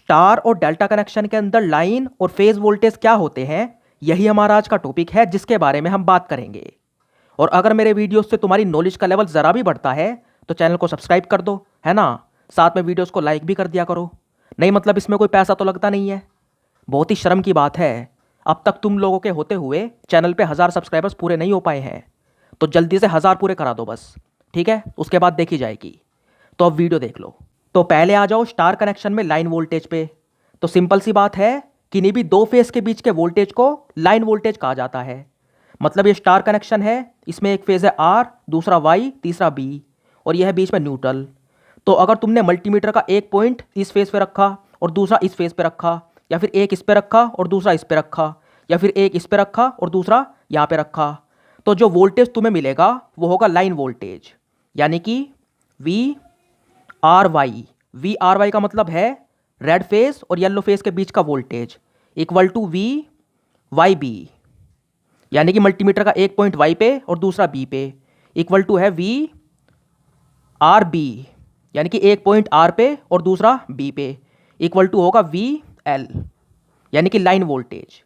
Star और delta connection के अंदर लाइन और फेज वोल्टेज क्या होते हैं, यही हमारा आज का टॉपिक है जिसके बारे में हम बात करेंगे। और अगर मेरे वीडियोस से तुम्हारी नॉलेज का लेवल ज़रा भी बढ़ता है तो चैनल को सब्सक्राइब कर दो, है ना। साथ में वीडियोस को लाइक भी कर दिया करो। नहीं मतलब इसमें कोई पैसा तो लगता नहीं है। बहुत ही शर्म की बात है, अब तक तुम लोगों के होते हुए चैनल पे 1000 सब्सक्राइबर्स पूरे नहीं हो पाए हैं। तो जल्दी से 1000 पूरे करा दो बस, ठीक है। उसके बाद देखी जाएगी। तो अब वीडियो देख लो। तो पहले आ जाओ स्टार कनेक्शन में लाइन वोल्टेज पे। तो सिंपल सी बात है, किन्हीं भी दो फेस के बीच के वोल्टेज को लाइन वोल्टेज कहा जाता है। मतलब ये स्टार कनेक्शन है, इसमें एक फेज है आर, दूसरा वाई, तीसरा बी, और यह है बीच में न्यूट्रल। तो अगर तुमने मल्टीमीटर का एक पॉइंट इस फेस पे रखा और दूसरा इस फेस पे रखा, या फिर एक इस पे रखा और दूसरा इस पे रखा, या फिर एक इस पे रखा और दूसरा यहाँ पे रखा, तो जो वोल्टेज तुम्हें मिलेगा वो होगा लाइन वोल्टेज, यानी कि V R Y. V R Y का मतलब है रेड फेस और येलो फेस के बीच का voltage, equal to V Y B, यानी कि मल्टीमीटर का एक पॉइंट वाई पे और दूसरा बी पे, इक्वल टू है वी आर बी, यानी कि एक पॉइंट आर पे और दूसरा बी पे, इक्वल टू होगा वी एल, यानी कि लाइन वोल्टेज।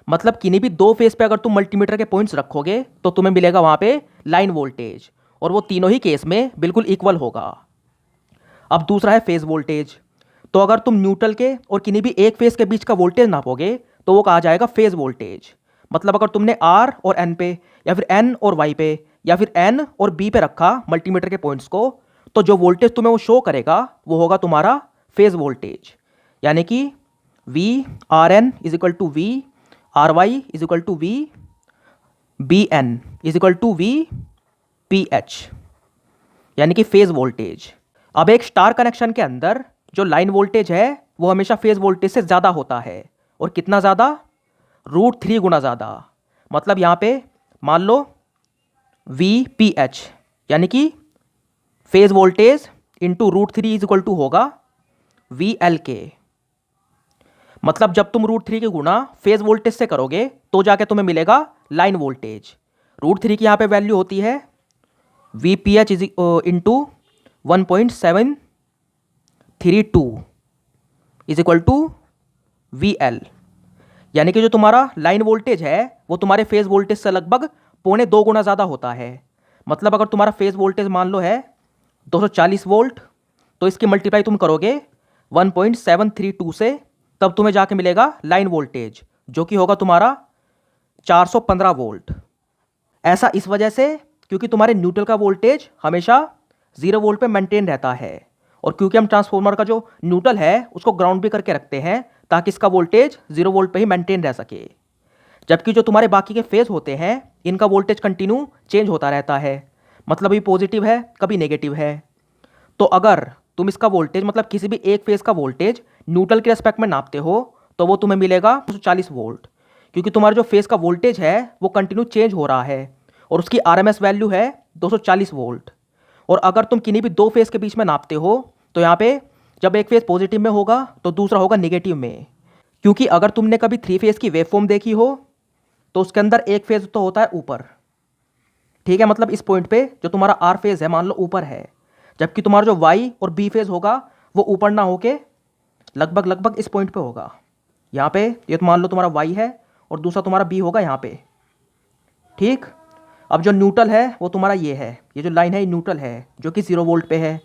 मतलब किन्हीं भी दो फेस पे अगर तुम मल्टीमीटर के पॉइंट्स रखोगे तो तुम्हें मिलेगा वहां पे लाइन वोल्टेज, और वो तीनों ही केस में बिल्कुल इक्वल होगा। अब दूसरा है फेज वोल्टेज। तो अगर तुम न्यूट्रल के और किन्हीं भी एक फेस के बीच का वोल्टेज नापोगे तो वो कहा जाएगा फेज वोल्टेज। मतलब अगर तुमने आर और एन पे, या फिर एन और वाई पे, या फिर एन और बी पे रखा मल्टीमीटर के पॉइंट्स को, तो जो वोल्टेज तुम्हें वो शो करेगा वो होगा तुम्हारा फेज वोल्टेज, यानी कि V R N is equal to V R Y is equal to V B N is equal to V P H, यानी कि फेज वोल्टेज। अब एक स्टार कनेक्शन के अंदर जो लाइन वोल्टेज है वो हमेशा फेज वोल्टेज से ज़्यादा होता है। और कितना ज़्यादा? √3 गुना ज़्यादा। मतलब यहाँ पे मान लो वी पी एच, यानी कि phase voltage into √3 is equal to होगा वी एल के। मतलब जब तुम √3 की गुना फेज वोल्टेज से करोगे तो जाके तुम्हें मिलेगा लाइन वोल्टेज। √3 की यहाँ पे वैल्यू होती है V P H is into 1.732 is equal to V L, यानी कि जो तुम्हारा लाइन वोल्टेज है वो तुम्हारे फेज वोल्टेज से लगभग 1.25 गुना ज़्यादा होता है। मतलब अगर तुम्हारा फेज वोल्टेज मान लो है 240 वोल्ट, तो इसकी मल्टीप्लाई तुम करोगे 1.732 से, तब तुम्हें जाके मिलेगा लाइन वोल्टेज, जो कि होगा तुम्हारा 415 वोल्ट। ऐसा इस वजह से क्योंकि तुम्हारे न्यूट्रल का वोल्टेज हमेशा 0 वोल्ट पे मेंटेन रहता है, और क्योंकि हम ट्रांसफार्मर का जो न्यूट्रल है उसको ग्राउंड भी करके रखते हैं ताकि इसका वोल्टेज 0 वोल्ट पे ही मेंटेन रह सके। जबकि जो तुम्हारे बाकी के फेज होते हैं इनका वोल्टेज कंटिन्यू चेंज होता रहता है, मतलब कभी पॉजिटिव है कभी नेगेटिव है। तो अगर तुम इसका वोल्टेज मतलब किसी भी एक फेज का वोल्टेज न्यूट्रल के रेस्पेक्ट में नापते हो तो वो तुम्हें मिलेगा 240 वोल्ट, क्योंकि तुम्हारा जो फेज का वोल्टेज है वो कंटिन्यू चेंज हो रहा है और उसकी आरएमएस वैल्यू है 240 वोल्ट। और अगर तुम किन्हीं भी दो फेज के बीच में नापते हो तो यहाँ पे जब एक फेज पॉजिटिव में होगा तो दूसरा होगा नेगेटिव में। क्योंकि अगर तुमने कभी 3 फेज की वेवफॉर्म देखी हो तो उसके अंदर एक फेज तो होता है ऊपर, ठीक है। मतलब इस पॉइंट पे जो तुम्हारा आर फेज है मान लो ऊपर है, जबकि तुम्हारा जो वाई और बी फेज होगा वो ऊपर ना होके लगभग इस पॉइंट पे होगा। यहाँ पे ये तो मान लो तुम्हारा वाई है और दूसरा तुम्हारा बी होगा यहाँ पे, ठीक। अब जो न्यूट्रल है वो तुम्हारा ये है, ये जो लाइन है ये न्यूट्रल है जो कि 0 वोल्ट पे है।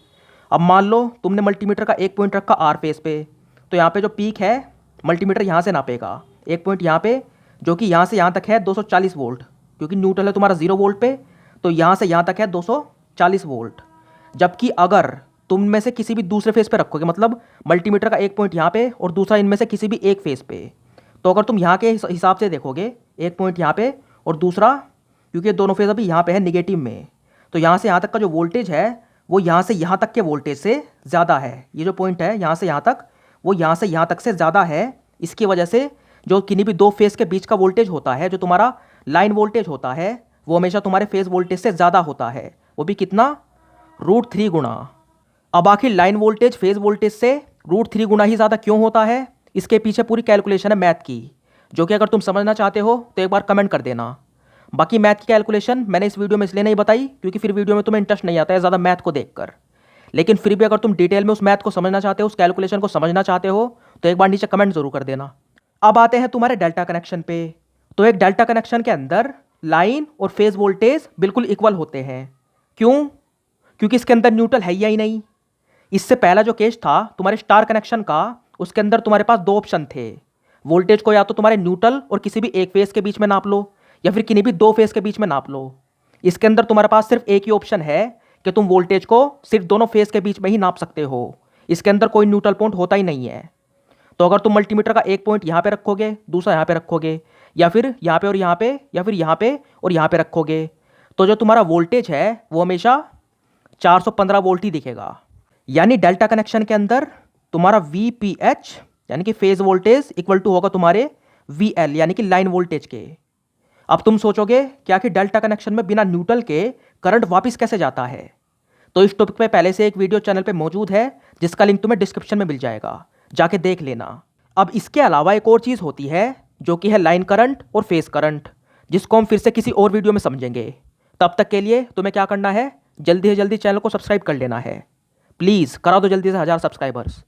अब मान लो तुमने मल्टीमीटर का एक पॉइंट रखा आर फेस पे, तो यहाँ पे जो पीक है मल्टीमीटर यहाँ से नापेगा एक पॉइंट यहाँ पे, जो कि यहाँ से यहाँ तक है 240 वोल्ट, क्योंकि न्यूट्रल है तुम्हारा 0 वोल्ट पे, तो यहाँ से यहाँ तक है 240 वोल्ट। जबकि अगर तुम में से किसी भी दूसरे फेस पे रखोगे, मतलब मल्टीमीटर का एक पॉइंट यहाँ पे और दूसरा इनमें से किसी भी एक फेस पे, तो अगर तुम यहाँ के हिसाब से देखोगे एक पॉइंट यहाँ पे और दूसरा, क्योंकि दोनों फेज अभी यहाँ पे है निगेटिव में, तो यहाँ से यहाँ तक का जो वोल्टेज है वो यहाँ से यहाँ तक के वोल्टेज से ज़्यादा है। ये जो पॉइंट है यहाँ से यहाँ तक, वो यहाँ से यहाँ तक से ज़्यादा है। इसकी वजह से जो किन्हीं भी दो फेस के बीच का वोल्टेज होता है, जो तुम्हारा लाइन वोल्टेज होता है, वो हमेशा तुम्हारे फेज वोल्टेज से ज़्यादा होता है, वो भी कितना? √3 गुना। अब आखिर लाइन वोल्टेज फेज वोल्टेज से √3 गुना ही ज़्यादा क्यों होता है? इसके पीछे पूरी कैलकुलेशन है मैथ की, जो कि अगर तुम समझना चाहते हो तो एक बार कमेंट कर देना। बाकी मैथ की कैलकुलेशन मैंने इस वीडियो में इसलिए नहीं बताई क्योंकि फिर वीडियो में तुम्हें इंटरेस्ट नहीं आता है ज़्यादा मैथ को देखकर। लेकिन फिर भी अगर तुम डिटेल में उस मैथ को समझना चाहते हो, उस कैलकुलेशन को समझना चाहते हो, तो एक बार नीचे कमेंट ज़रूर कर देना। अब आते हैं तुम्हारे डेल्टा कनेक्शन पे। तो एक डेल्टा कनेक्शन के अंदर लाइन और फेज वोल्टेज बिल्कुल इक्वल होते हैं। क्यों? क्योंकि इसके अंदर न्यूट्रल है या ही नहीं। इससे पहला जो केस था तुम्हारे स्टार कनेक्शन का, उसके अंदर तुम्हारे पास दो ऑप्शन थे। वोल्टेज को या तो तुम्हारे न्यूट्रल और किसी भी एक फेज के बीच में नाप लो, या फिर किन्हीं भी दो फेज के बीच में नाप लो। इसके अंदर तुम्हारे पास सिर्फ एक ही ऑप्शन है कि तुम वोल्टेज को सिर्फ दोनों फेज के बीच में ही नाप सकते हो। इसके अंदर कोई न्यूट्रल पॉइंट होता ही नहीं है। तो अगर तुम मल्टीमीटर का एक पॉइंट यहाँ पे रखोगे, दूसरा यहाँ पे रखोगे, या फिर यहाँ पे और यहाँ पे, या फिर यहाँ पे और यहाँ पे रखोगे, तो जो तुम्हारा वोल्टेज है वो हमेशा 415 वोल्ट ही दिखेगा। यानी डेल्टा कनेक्शन के अंदर तुम्हारा VPH यानी कि फेज वोल्टेज इक्वल टू होगा तुम्हारे VL यानी कि लाइन वोल्टेज के। अब तुम सोचोगे क्या कि डेल्टा कनेक्शन में बिना न्यूट्रल के करंट वापस कैसे जाता है? तो इस टॉपिक पे पहले से एक वीडियो चैनल पे मौजूद है जिसका लिंक तुम्हें डिस्क्रिप्शन में मिल जाएगा, जाके देख लेना। अब इसके अलावा एक और चीज़ होती है जो कि है लाइन करंट और फेज करंट, जिसको हम फिर से किसी और वीडियो में समझेंगे। तब तक के लिए तुम्हें क्या करना है, जल्दी से जल्दी चैनल को सब्सक्राइब कर लेना है। प्लीज़ करा दो जल्दी से 1000 सब्सक्राइबर्स।